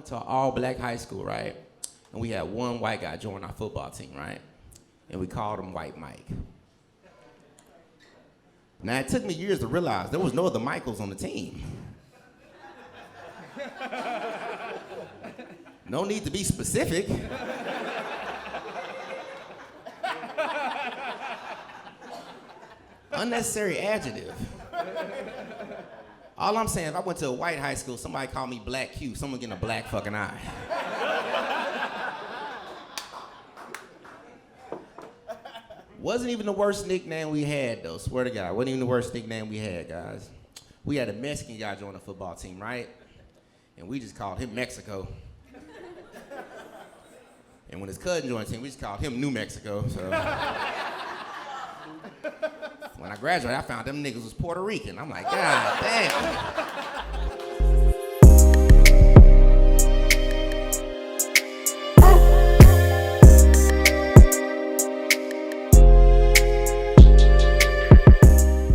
went to an all-black high school, right? And we had one white guy join our football team, right? And we called him White Mike. Now, it took me years to realize there was no other Michaels on the team. No need to be specific. Unnecessary adjective. All I'm saying, if I went to a white high school, somebody called me Black Q, someone getting a black fucking eye. Wasn't even the worst nickname we had, though, swear to God. Wasn't even the worst nickname we had, guys. We had a Mexican guy join the football team, right? And we just called him Mexico. And when his cousin joined the team, we just called him New Mexico, so. When I graduated, I found them niggas was Puerto Rican. I'm like, God damn.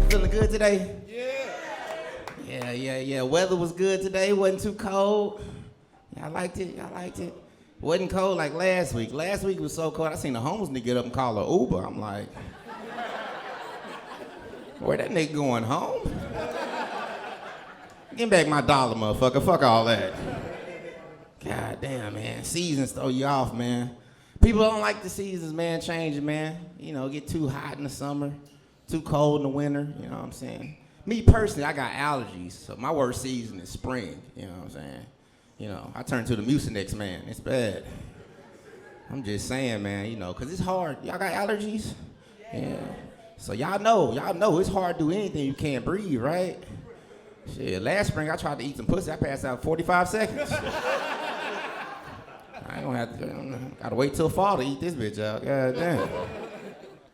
Feeling good today? Yeah. Weather was good today. Wasn't too cold. Yeah, I liked it. Wasn't cold like last week. Last week was so cold, I seen the homeless nigga get up and call an Uber. I'm like, where that nigga going home? Give back my dollar, motherfucker. Fuck all that. God damn, man. Seasons throw you off, man. People don't like the seasons, man, changing, man. You know, get too hot in the summer, too cold in the winter, you know what I'm saying? Me personally, I got allergies, so my worst season is spring, you know what I'm saying? You know, I turn to the Mucinex, man. It's bad. I'm just saying, man, you know, because it's hard. Y'all got allergies? Yeah. So y'all know it's hard to do anything you can't breathe, right? Shit, last spring I tried to eat some pussy. I passed out 45 seconds. I ain't gonna have to, gotta wait till fall to eat this bitch out. God damn.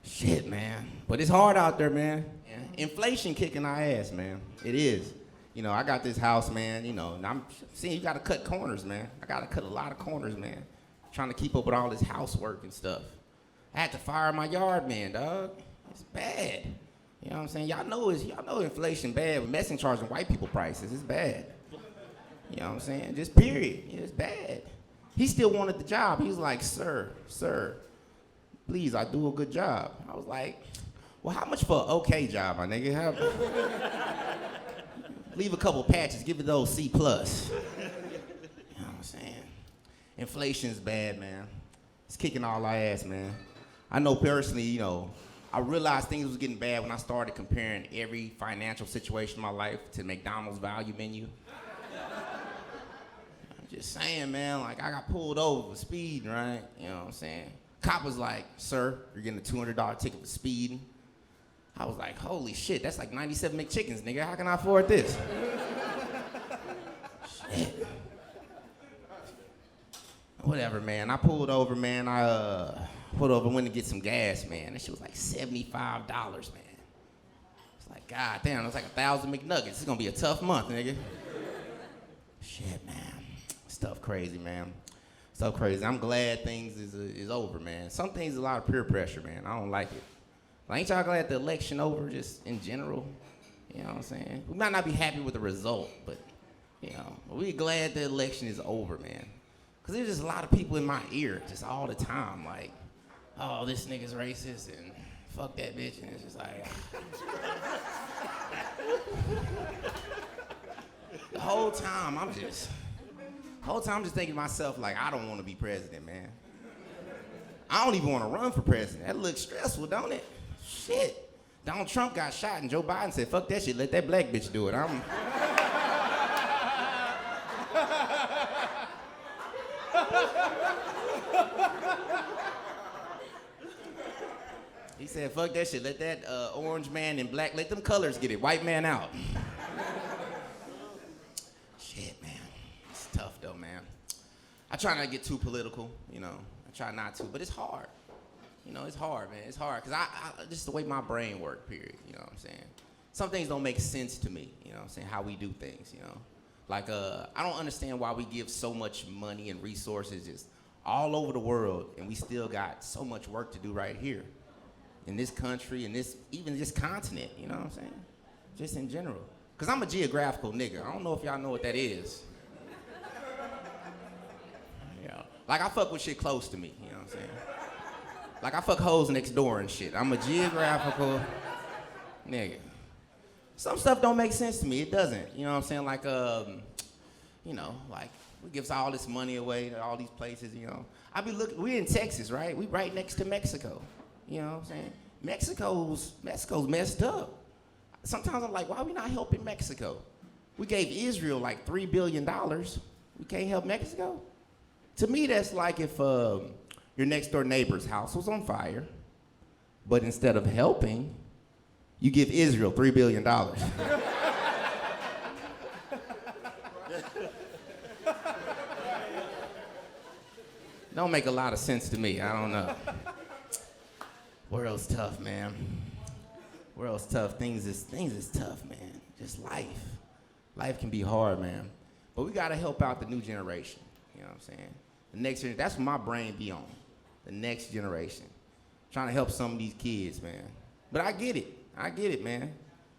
Shit, man. But it's hard out there, man. Yeah. Inflation kicking our ass, man. It is. You know, I got this house, man, you know, and I'm seeing you gotta cut corners, man. I gotta cut a lot of corners, man. Trying to keep up with all this housework and stuff. I had to fire my yard man, dog. It's bad. You know what I'm saying? Y'all know inflation bad with messing charging white people prices. It's bad. You know what I'm saying? Just period. It's bad. He still wanted the job. He was like, sir, please, I do a good job. I was like, well, how much for an okay job, my nigga? Leave a couple patches, give it those C+. You know what I'm saying? Inflation's bad, man. It's kicking all our ass, man. I know personally, you know, I realized things was getting bad when I started comparing every financial situation in my life to McDonald's value menu. I'm just saying, man, like I got pulled over for speeding, right? You know what I'm saying? Cop was like, sir, you're getting a $200 ticket for speeding. I was like, holy shit, that's like 97 McChickens, nigga. How can I afford this? Shit. Whatever, man. I pulled over, man. Went to get some gas, man. That shit was like $75, man. It's like, god damn, it's like 1,000 McNuggets. It's gonna be a tough month, nigga. Shit, man. Stuff crazy, man. Stuff crazy. I'm glad things is over, man. Some things is a lot of peer pressure, man. I don't like it. Like, ain't y'all glad the election over, just in general? You know what I'm saying? We might not be happy with the result, but, you know, we glad the election is over, man. Because there's just a lot of people in my ear just all the time, like, oh, this nigga's racist, and fuck that bitch, and it's just like... The whole time, I'm just thinking to myself, like, I don't want to be president, man. I don't even want to run for president. That looks stressful, don't it? Shit. Donald Trump got shot, and Joe Biden said, fuck that shit, let that black bitch do it. He said, fuck that shit, let that orange man and black, let them colors get it, white man out. Shit, man, it's tough though, man. I try not to get too political, you know, I try not to, but it's hard. You know, it's hard, man, it's hard, because I just the way my brain works, period, you know what I'm saying? Some things don't make sense to me, you know what I'm saying, how we do things, you know? Like, I don't understand why we give so much money and resources just all over the world, and we still got so much work to do right here. In this country, in this, even this continent, you know what I'm saying? Just in general. Because I'm a geographical nigga. I don't know if y'all know what that is. Like, I fuck with shit close to me, you know what I'm saying? Like, I fuck hoes next door and shit. I'm a geographical nigga. Some stuff don't make sense to me. It doesn't. You know what I'm saying? Like, you know, like, we give all this money away to all these places, you know. I be looking, we in Texas, right? We right next to Mexico. You know what I'm saying? Mexico's messed up. Sometimes I'm like, why are we not helping Mexico? We gave Israel like $3 billion. We can't help Mexico? To me, that's like if your next door neighbor's house was on fire, but instead of helping, you give Israel $3 billion. Don't make a lot of sense to me. I don't know. World's tough, man. World's tough. Things is tough, man. Just life. Life can be hard, man. But we gotta help out the new generation. You know what I'm saying? The next generation. That's what my brain be on. The next generation. Trying to help some of these kids, man. But I get it, man.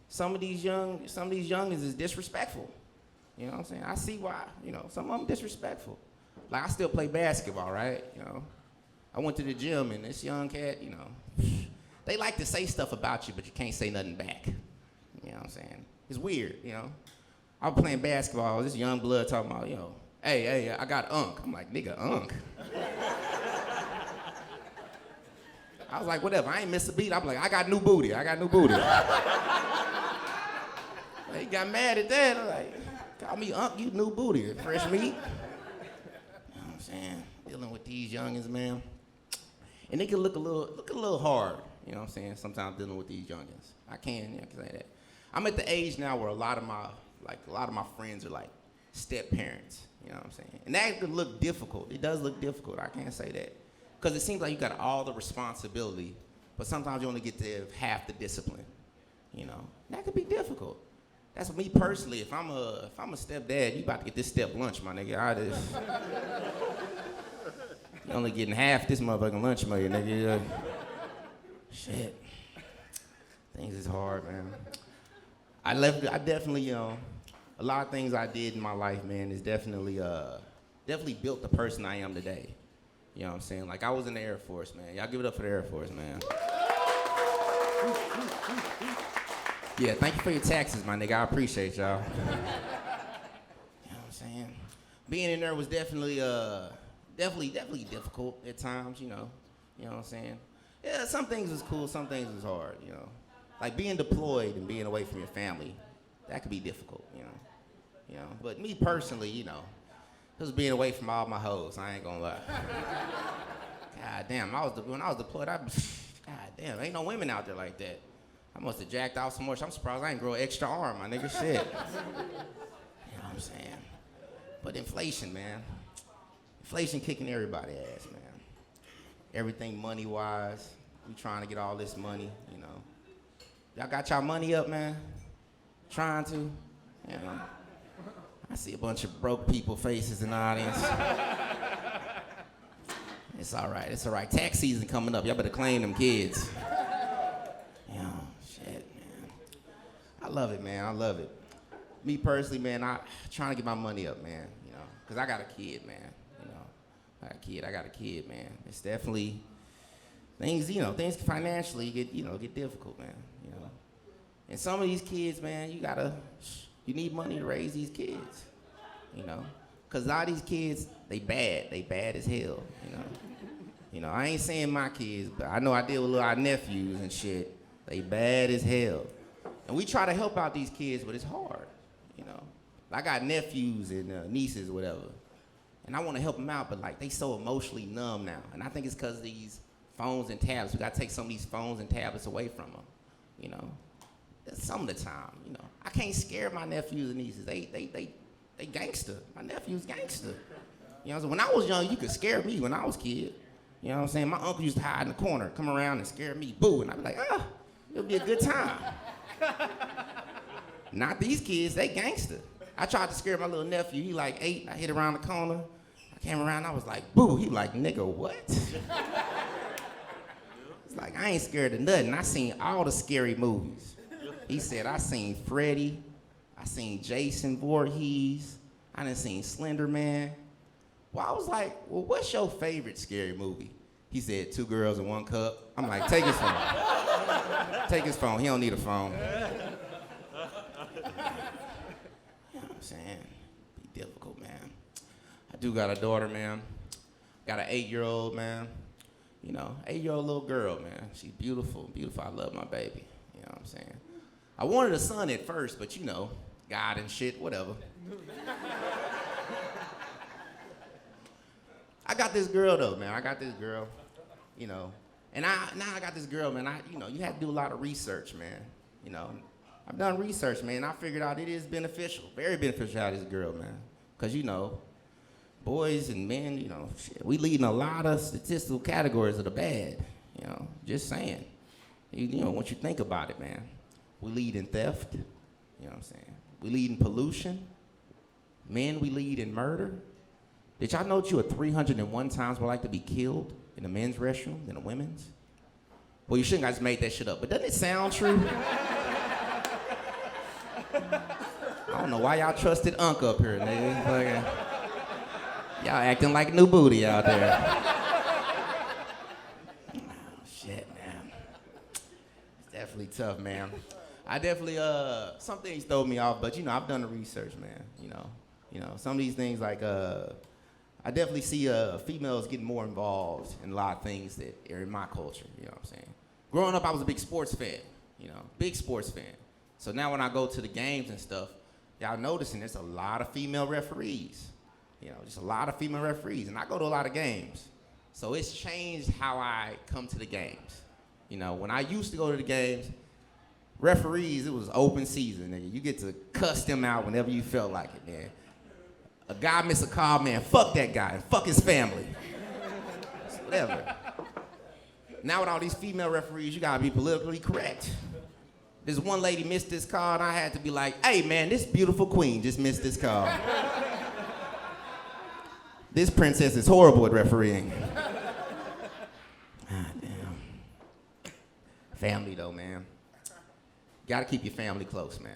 Some of these youngins is disrespectful. You know what I'm saying? I see why. You know, some of them disrespectful. Like, I still play basketball, right? You know, I went to the gym and this young cat, you know, they like to say stuff about you, but you can't say nothing back. You know what I'm saying? It's weird, you know. I was playing basketball, this young blood talking about, you know, hey, I got unk. I'm like, nigga, unk. I was like, whatever, I ain't miss a beat. I'm like, I got new booty. He got mad at that. I'm like, call me unk, you new booty, fresh meat. Dealing with these youngins, man. And they can look a little hard, you know what I'm saying, sometimes dealing with these youngins. I can say that. I'm at the age now where a lot of my friends are like step parents, you know what I'm saying? And that could look difficult. It does look difficult, I can't say that. Because it seems like you got all the responsibility, but sometimes you only get to have half the discipline, you know? That could be difficult. That's me personally. If I'm a stepdad, you about to get this step lunch, my nigga. You only getting half this motherfucking lunch money, nigga. Shit. Things is hard, man. I definitely, you know, a lot of things I did in my life, man, is definitely built the person I am today. You know what I'm saying? Like, I was in the Air Force, man. Y'all give it up for the Air Force, man. Yeah, thank you for your taxes, my nigga. I appreciate y'all. You know what I'm saying? Being in there was definitely difficult at times, you know. You know what I'm saying? Yeah, some things was cool, some things was hard, you know. Like being deployed and being away from your family, that could be difficult, you know. You know, but me personally, you know, it was being away from all my hoes, I ain't gonna lie. God damn, when I was deployed, God damn, ain't no women out there like that. I must have jacked out so much, I'm surprised I ain't grow an extra arm, my nigga, shit. You know what I'm saying? But inflation, man. Inflation kicking everybody ass, man. Everything money-wise, we trying to get all this money, you know. Y'all got y'all money up, man? Trying to? You know. I see a bunch of broke people faces in the audience. It's all right. Tax season coming up, y'all better claim them kids. You know, shit, man. I love it, man, I love it. Me personally, man, I trying to get my money up, man, you know, because I got a kid, man. I got a kid, man. It's definitely things financially get difficult, man, you know. And some of these kids, man, you need money to raise these kids, you know. Cause a lot of these kids, they bad as hell, you know. You know, I ain't saying my kids, but I know I deal with our nephews and shit. They bad as hell. And we try to help out these kids, but it's hard, you know. I got nephews and nieces or whatever. And I want to help them out, but like they so emotionally numb now. And I think it's because of these phones and tablets. We got to take some of these phones and tablets away from them, you know. Some of the time, you know. I can't scare my nephews and nieces. They gangster. My nephew's gangster. You know what I'm saying? When I was young, you could scare me when I was a kid. You know what I'm saying? My uncle used to hide in the corner, come around and scare me, boo. And I'd be like, it'll be a good time. Not these kids, they gangster. I tried to scare my little nephew. He like 8. I hit around the corner. I came around. I was like, boo. He like, nigga, what? It's like, I ain't scared of nothing. I seen all the scary movies. He said, I seen Freddy. I seen Jason Voorhees. I done seen Slender Man. Well, I was like, well, what's your favorite scary movie? He said, Two Girls in One Cup. I'm like, take his phone. Take his phone. He don't need a phone. You know what I'm saying? Be difficult, man. I do got a daughter, man. Got an 8-year-old, man. You know, 8-year-old little girl, man. She's beautiful, beautiful. I love my baby. You know what I'm saying? I wanted a son at first, but you know, God and shit, whatever. I got this girl though, man. I got this girl, you know. And now I got this girl, man. You have to do a lot of research, man. You know, I've done research, man. I figured out it is beneficial, very beneficial to have this girl, man. Cause you know, boys and men, you know, shit, we lead in a lot of statistical categories of the bad. You know, just saying. You know, once you think about it, man, we lead in theft. You know what I'm saying? We lead in pollution. Men, we lead in murder. Did y'all know that you are 301 times more likely to be killed in the men's restroom than the women's? Well, you shouldn't have just made that shit up, but doesn't it sound true? I don't know why y'all trusted Unc up here, nigga. Y'all acting like new booty out there. Oh, shit, man. It's definitely tough, man. I definitely, some things throw me off, but you know, I've done the research, man. You know, some of these things like, I definitely see females getting more involved in a lot of things that are in my culture, you know what I'm saying? Growing up, I was a big sports fan, you know, big sports fan. So now when I go to the games and stuff, y'all noticing there's a lot of female referees, you know, just a lot of female referees, and I go to a lot of games. So it's changed how I come to the games. You know, when I used to go to the games, referees, it was open season, nigga. You get to cuss them out whenever you felt like it, man. A guy miss a call, man, fuck that guy and fuck his family. Whatever. Now with all these female referees, you gotta be politically correct. This one lady missed this call and I had to be like, hey man, this beautiful queen just missed this call. This princess is horrible at refereeing. Ah, damn. Family though, man. Gotta keep your family close, man.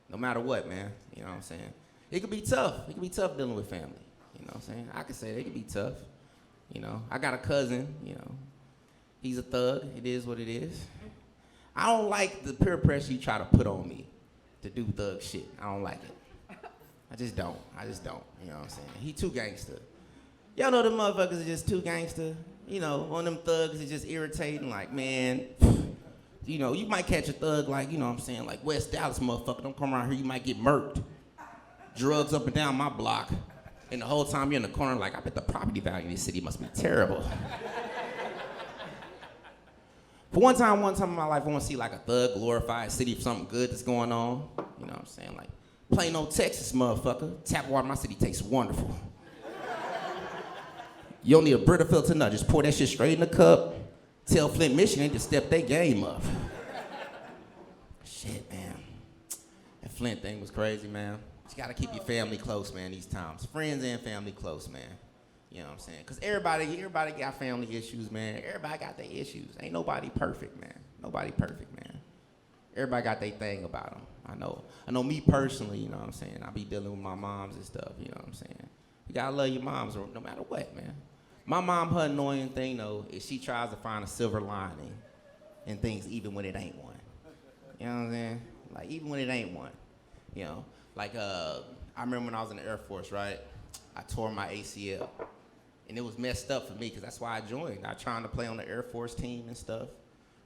No matter what, man, you know what I'm saying? It could be tough. It could be tough dealing with family. You know what I'm saying? I could say it could be tough. You know, I got a cousin, you know. He's a thug. It is what it is. I don't like the peer pressure you try to put on me to do thug shit. I don't like it. I just don't. You know what I'm saying? He too gangster. Y'all know the motherfuckers are just too gangster. You know, one of them thugs is just irritating. Like, man, you know, you might catch a thug like, you know what I'm saying, like West Dallas motherfucker. Don't come around here, you might get murked. Drugs up and down my block, and the whole time you're in the corner like, I bet the property value in this city must be terrible. For one time in my life, I want to see like a thug glorified city for something good that's going on. You know what I'm saying? Like, Plano, Texas, motherfucker. Tap water in my city tastes wonderful. You don't need a Brita filter, nothing. Just pour that shit straight in the cup. Tell Flint, Michigan to step their game up. Shit, man. That Flint thing was crazy, man. You gotta keep your family close, man, these times. Friends and family close, man. You know what I'm saying? Because everybody got family issues, man. Everybody got their issues. Ain't nobody perfect, man. Nobody perfect, man. Everybody got their thing about them. I know me personally, you know what I'm saying? I be dealing with my moms and stuff, you know what I'm saying? You gotta love your moms no matter what, man. My mom, her annoying thing, though, is she tries to find a silver lining in things even when it ain't one. You know what I'm saying? Like, even when it ain't one, you know? Like, I remember when I was in the Air Force, right? I tore my ACL. And it was messed up for me, because that's why I joined. I was trying to play on the Air Force team and stuff.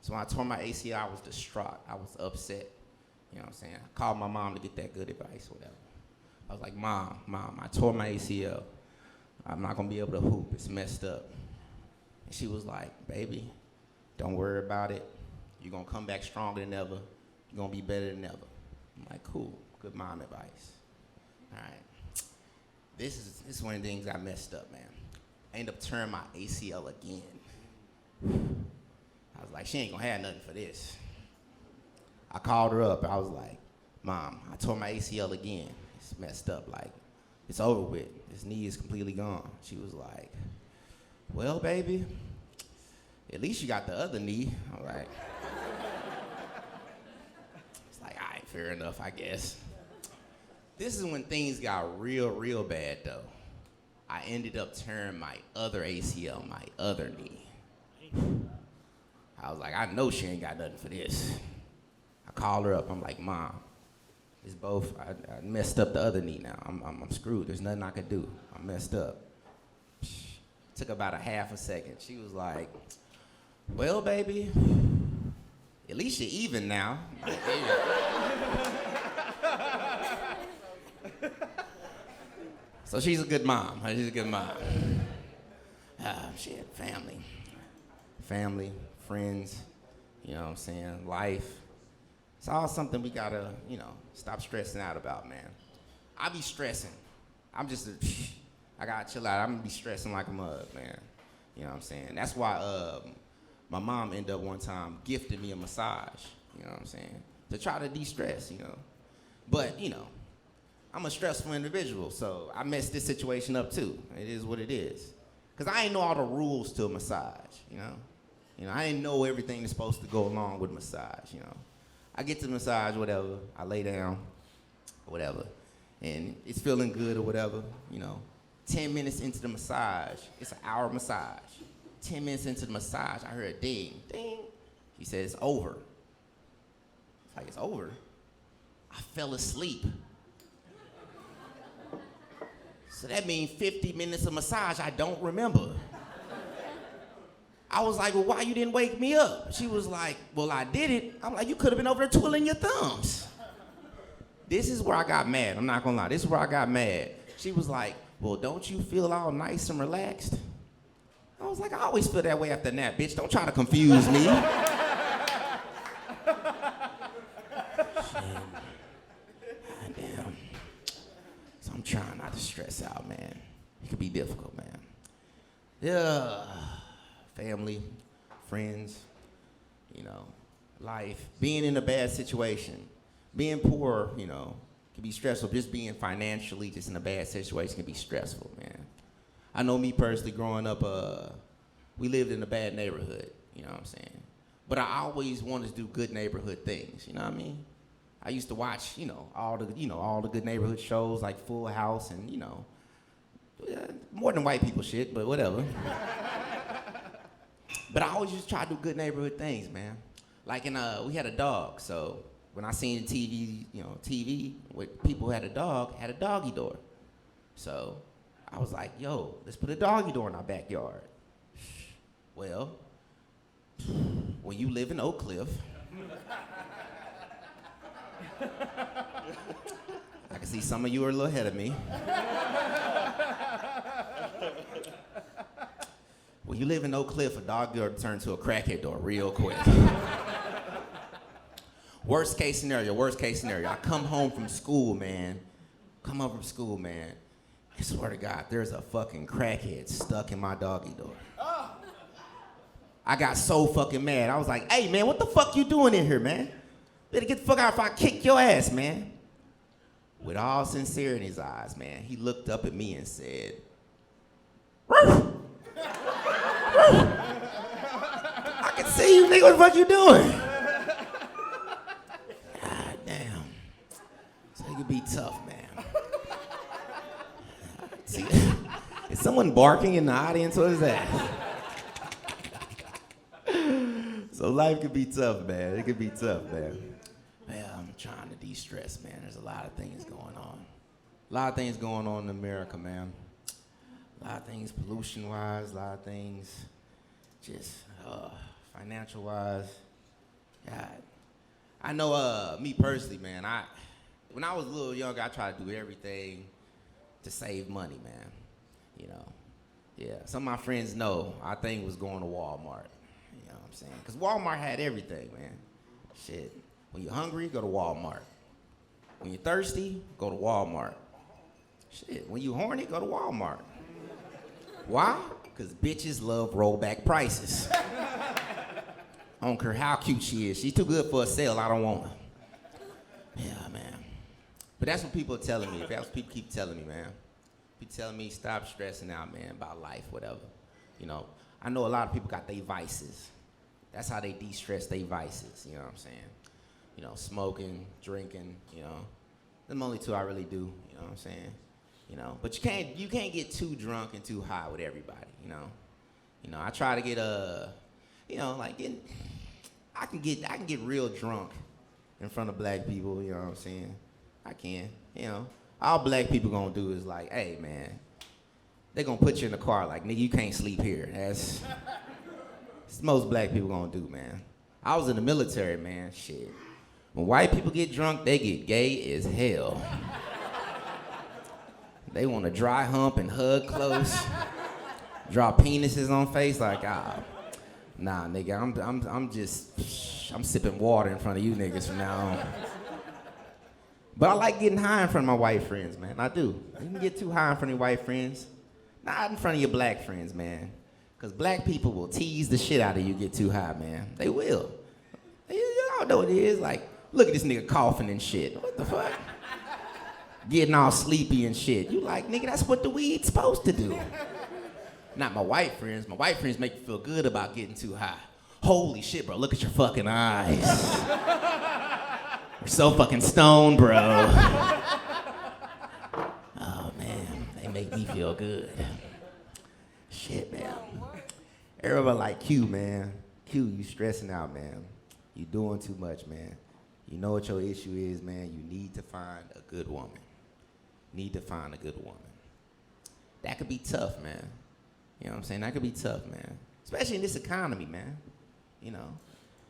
So when I tore my ACL, I was distraught. I was upset. You know what I'm saying? I called my mom to get that good advice, whatever. I was like, Mom, I tore my ACL. I'm not going to be able to hoop. It's messed up. And she was like, baby, don't worry about it. You're going to come back stronger than ever. You're going to be better than ever. I'm like, cool. Good mom advice. All right. This is one of the things I messed up, man. I ended up tearing my ACL again. I was like, she ain't gonna have nothing for this. I called her up. I was like, Mom, I tore my ACL again. It's messed up. Like, it's over with. This knee is completely gone. She was like, well, baby, at least you got the other knee. I'm like, it's like, all right, fair enough, I guess. This is when things got real, real bad, though. I ended up tearing my other ACL, my other knee. I was like, I know she ain't got nothing for this. I called her up. I'm like, Mom, it's both. I messed up the other knee now. I'm screwed. There's nothing I could do. I'm messed up. Took about a half a second. She was like, well, baby, at least you're even now. So she's a good mom. She's a good mom. Shit, family, friends, you know what I'm saying, life. It's all something we gotta, stop stressing out about, man. I be stressing. I gotta chill out. I'm gonna be stressing like a mug, man. You know what I'm saying? That's why my mom ended up one time gifting me a massage, you know what I'm saying, to try to de-stress, But, I'm a stressful individual, so I messed this situation up too. It is what it is. Because I ain't know all the rules to a massage, I didn't know everything that's supposed to go along with a massage, I get to the massage, whatever, I lay down, whatever, and it's feeling good or whatever, 10 minutes into the massage, it's an hour massage. 10 minutes into the massage, I heard a ding, ding. He said, it's over. It's like, it's over? I fell asleep. So that means 50 minutes of massage I don't remember. I was like, well, why you didn't wake me up? She was like, well, I did it. I'm like, you could have been over there twiddling your thumbs. This is where I got mad. I'm not gonna lie, this is where I got mad. She was like, well, don't you feel all nice and relaxed? I was like, I always feel that way after a nap, bitch. Don't try to confuse me. Damn. So I'm trying not to stress out, man. It could be difficult, man. Yeah. Family, friends, life. Being in a bad situation. Being poor, can be stressful. Just being financially just in a bad situation can be stressful, man. I know me personally growing up, we lived in a bad neighborhood, you know what I'm saying? But I always wanted to do good neighborhood things, you know what I mean? I used to watch, all the good neighborhood shows like Full House and, more than white people shit, but whatever. But I always used to try to do good neighborhood things, man. Like we had a dog, so when I seen the TV with people who had a doggy door. So I was like, yo, let's put a doggy door in our backyard. Well, when you live in Oak Cliff, I can see some of you are a little ahead of me. When you live in Oak Cliff, a dog door turns to a crackhead door real quick. Worst case scenario. I come home from school, man. I swear to God, there's a fucking crackhead stuck in my doggy door. I got so fucking mad. I was like, hey, man, what the fuck you doing in here, man? Better get the fuck out if I kick your ass, man. With all sincerity in his eyes, man, he looked up at me and said, Roof! I can see you, nigga. What the fuck you doing? God damn. So it could be tough, man. See, is someone barking in the audience? What is that? So life could be tough, man. It could be tough, man. Well, I'm trying to de-stress, man. There's a lot of things going on. A lot of things going on in America, man. A lot of things pollution-wise, a lot of things just financial-wise. God. I know me personally, man, when I was a little younger, I tried to do everything to save money, man. Yeah, some of my friends know our thing was going to Walmart. You know what I'm saying? Because Walmart had everything, man. Shit. When you're hungry, go to Walmart. When you're thirsty, go to Walmart. Shit. When you're horny, go to Walmart. Why? Because bitches love rollback prices. I don't care how cute she is. She's too good for a sale. I don't want her. Yeah, man. But that's what people are telling me. That's what people keep telling me, man. People telling me stop stressing out, man, about life, whatever. I know a lot of people got their vices. That's how they de-stress their vices, you know what I'm saying? Smoking, drinking, them only two I really do, you know what I'm saying? you know. But you can't get too drunk and too high with everybody, you know. You know, I try to get you know, like I can get real drunk in front of black people, you know what I'm saying? I can, you know. All black people gonna do is like, hey man, they gonna put you in the car like, nigga, you can't sleep here. That's most black people gonna do, man. I was in the military, man, shit. When white people get drunk, they get gay as hell. They want to dry hump and hug close, draw penises on face like, nah, nigga, I'm sipping water in front of you niggas from now on. But I like getting high in front of my white friends, man. I do. You can get too high in front of your white friends, not in front of your black friends, man. Because black people will tease the shit out of you get too high, man. They will. Y'all know what it is. Like, look at this nigga coughing and shit. What the fuck? Getting all sleepy and shit. You like, nigga, that's what the weed's supposed to do. Not my white friends. My white friends make you feel good about getting too high. Holy shit, bro, look at your fucking eyes. You're so fucking stoned, bro. Oh, man, they make me feel good. Shit, man. Everybody like Q, man. Q, you stressing out, man. You doing too much, man. You know what your issue is, man. You need to find a good woman. Need to find a good woman. That could be tough, man. You know what I'm saying? That could be tough, man. Especially in this economy, man. You know,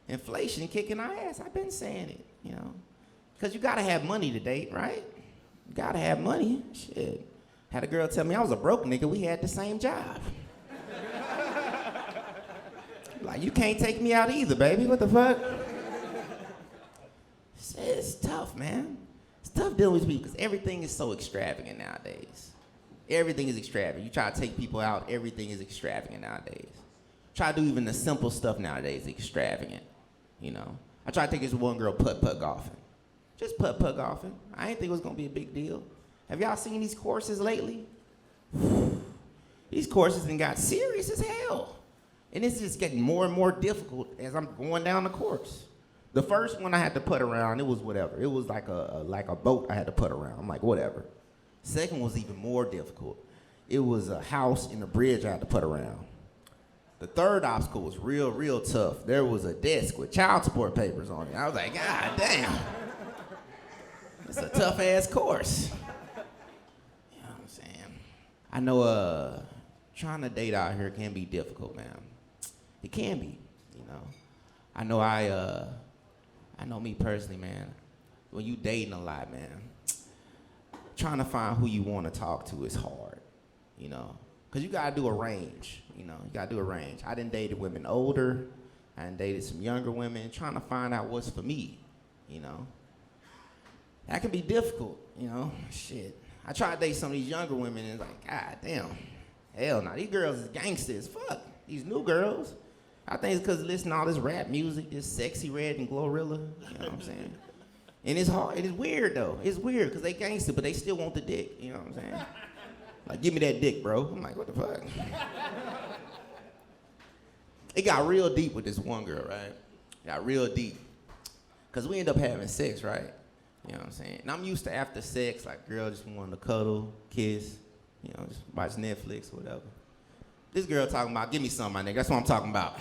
inflation kicking our ass. I've been saying it, you know. Because you got to have money to date, right? You got to have money. Shit. Had a girl tell me I was a broke nigga. We had the same job. Like, you can't take me out either, baby. What the fuck? It's tough, man. It's tough dealing with people because everything is so extravagant nowadays. Everything is extravagant. You try to take people out, everything is extravagant nowadays. Try to do even the simple stuff nowadays extravagant, you know. I tried to take this one girl putt-putt golfing. Just putt-putt golfing. I didn't think it was gonna be a big deal. Have y'all seen these courses lately? These courses done got serious as hell. And it's just getting more and more difficult as I'm going down the course. The first one I had to putt around, it was whatever. It was like a boat I had to putt around. I'm like, whatever. Second was even more difficult. It was a house and a bridge I had to putt around. The third obstacle was real tough. There was a desk with child support papers on it. I was like, God damn. It's a tough ass course. You know what I'm saying? I know trying to date out here can be difficult, man. It can be, you know. I know me personally, man, when you dating a lot, man, trying to find who you want to talk to is hard, you know. Because you got to do a range, you know. You got to do a range. I done dated women older. I done dated some younger women, trying to find out what's for me, you know. That can be difficult, you know. Shit. I tried to date some of these younger women, and it's like, God damn. Hell no, these girls is gangsters. Fuck, these new girls. I think it's because listening to all this rap music, this Sexy Red and Glorilla, you know what I'm saying? And it's hard, it is weird though. It's weird because they gangster, but they still want the dick, you know what I'm saying? Like, give me that dick, bro. I'm like, what the fuck? It got real deep with this one girl, right? It got real deep. Because we end up having sex, right? You know what I'm saying? And I'm used to after sex, like, girl just wanting to cuddle, kiss, you know, just watch Netflix or whatever. This girl talking about, give me some, my nigga. That's what I'm talking about.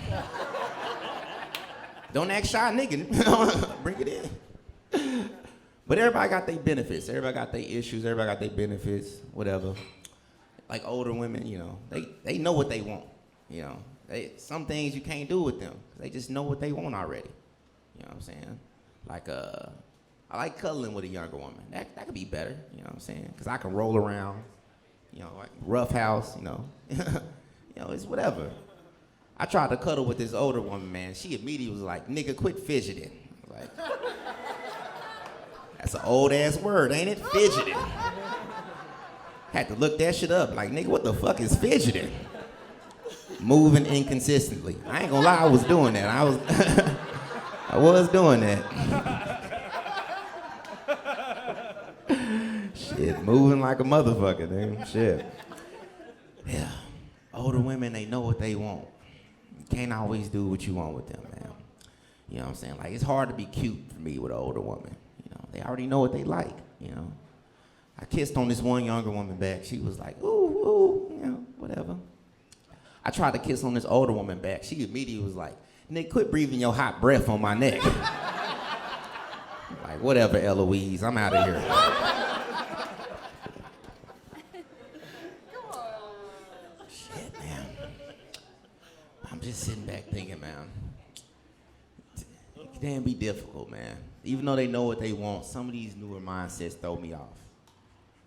Don't act shy, nigga. Bring it in. But everybody got their benefits. Everybody got their issues. Everybody got their benefits, whatever. Like older women, you know, they know what they want, you know. Some things you can't do with them. They just know what they want already. You know what I'm saying? Like, I like cuddling with a younger woman. That could be better, you know what I'm saying? Because I can roll around, you know, like rough house, you know. You know, it's whatever. I tried to cuddle with this older woman, man. She immediately was like, nigga, quit fidgeting. Like, that's an old ass word, ain't it? Fidgeting. Had to look that shit up. Like, nigga, what the fuck is fidgeting? Moving inconsistently. I ain't gonna lie, I was doing that. I was doing that. Shit, moving like a motherfucker, dude. Shit. Yeah. Older women, they know what they want. You can't always do what you want with them, man. You know what I'm saying? Like, it's hard to be cute for me with an older woman. You know, they already know what they like, you know. I kissed on this one younger woman back. She was like, ooh, ooh, you know, whatever. I tried to kiss on this older woman back. She immediately was like, Nick, quit breathing your hot breath on my neck. Like, whatever, Eloise, I'm out of here. Shit, man. I'm just sitting back thinking, man, it can be difficult, man. Even though they know what they want, some of these newer mindsets throw me off.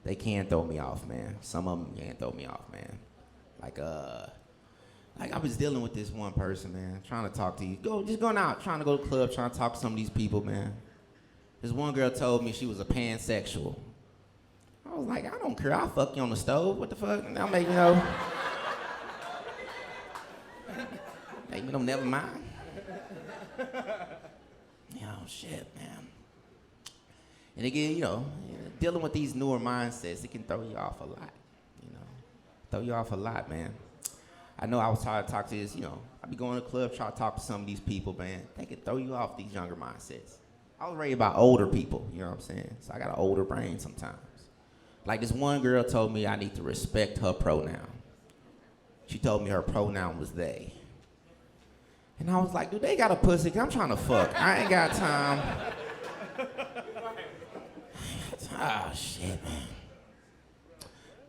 They can throw me off, man. Some of them can throw me off, man. Like I was dealing with this one person, man, trying to talk to you. Just going out, trying to go to the club, trying to talk to some of these people, man. This one girl told me she was a pansexual. I was like, I don't care, I'll fuck you on the stove. What the fuck? That'll make me know. Make me know, never mind. Shit, man. And again, dealing with these newer mindsets, it can throw you off a lot, Throw you off a lot, man. I know I was trying to talk to this, I be going to the club, trying to talk to some of these people, man. They can throw you off, these younger mindsets. I was raised by older people, you know what I'm saying? So I got an older brain sometimes. Like this one girl told me I need to respect her pronoun. She told me her pronoun was they. And I was like, dude, they got a pussy, 'cause I'm trying to fuck. I ain't got time. Oh, shit, man.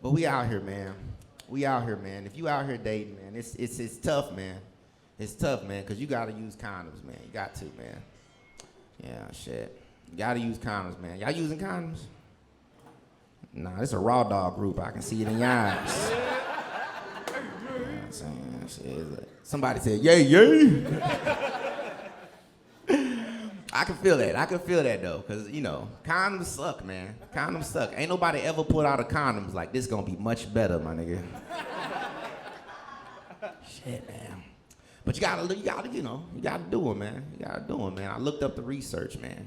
But we out here, man. We out here, man. If you out here dating, man, it's tough, man. It's tough, man, because you got to use condoms, man. You got to, man. Yeah, shit. You got to use condoms, man. Y'all using condoms? Nah, this is a raw dog group. I can see it in your eyes. Somebody said, yay, yay. I can feel that. I can feel that, though, because, condoms suck, man. Condoms suck. Ain't nobody ever put out a condoms like, this going to be much better, my nigga. Shit, man. But you gotta do it, man. You gotta do it, man. I looked up the research, man.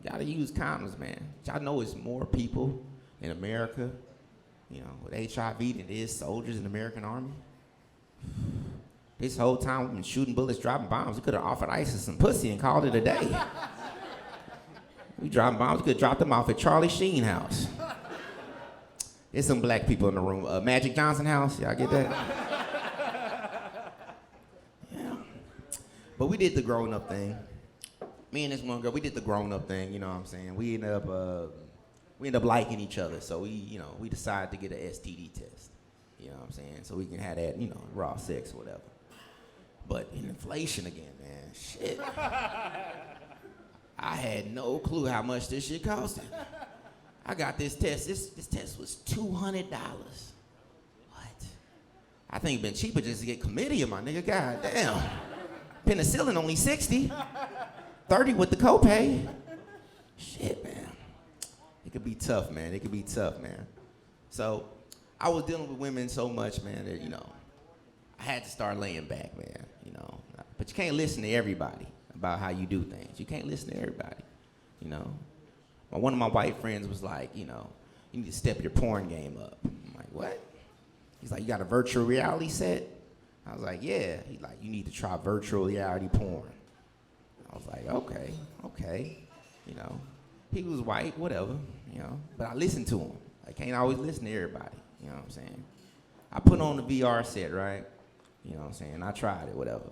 You gotta use condoms, man. Y'all know it's more people in America, with HIV than it is soldiers in the American Army. This whole time we've been shooting bullets, dropping bombs. We could have offered ISIS some pussy and called it a day. We dropping bombs, we could have dropped them off at Charlie Sheen house. There's some black people in the room. Magic Johnson house, y'all get that? Yeah. But we did the grown up thing. Me and this one girl, we did the grown up thing, you know what I'm saying? We ended up liking each other, so we decided to get an STD test. You know what I'm saying? So we can have that, raw sex or whatever. But inflation again, man, shit. I had no clue how much this shit costed. I got this test. This test was $200. What? I think it'd been cheaper just to get chlamydia, my nigga. God damn. Penicillin only $60. $30 with the copay. Shit, man. It could be tough, man. It could be tough, man. So I was dealing with women so much, man, that, I had to start laying back, man, But you can't listen to everybody about how you do things. You can't listen to everybody, One of my white friends was like, you need to step your porn game up. I'm like, what? He's like, you got a virtual reality set? I was like, yeah. He's like, you need to try virtual reality porn. I was like, okay. He was white, whatever, But I listened to him. I can't always listen to everybody, you know what I'm saying? I put on the VR set, right? You know what I'm saying? I tried it, whatever.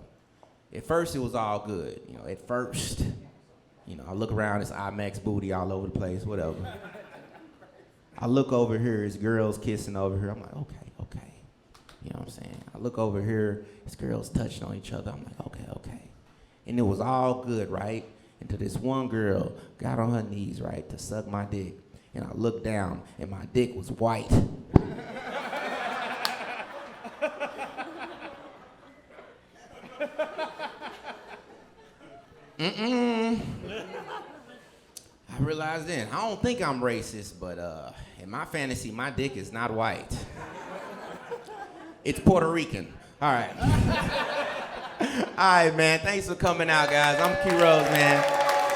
At first, it was all good. At first, I look around, it's IMAX booty all over the place, whatever. I look over here, it's girls kissing over here. I'm like, okay. You know what I'm saying? I look over here, it's girls touching on each other. I'm like, okay. And it was all good, right? Until this one girl got on her knees, right, to suck my dick. And I looked down, and my dick was white. I realized then, I don't think I'm racist, but in my fantasy, my dick is not white. It's Puerto Rican. All right. All right, man. Thanks for coming out, guys. I'm Q Rose, man.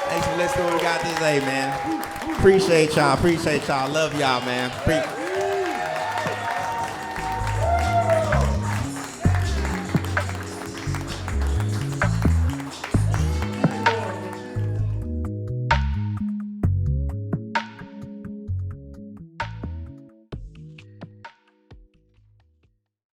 Thanks for listening to what we got today, man. Appreciate y'all. Love y'all, man.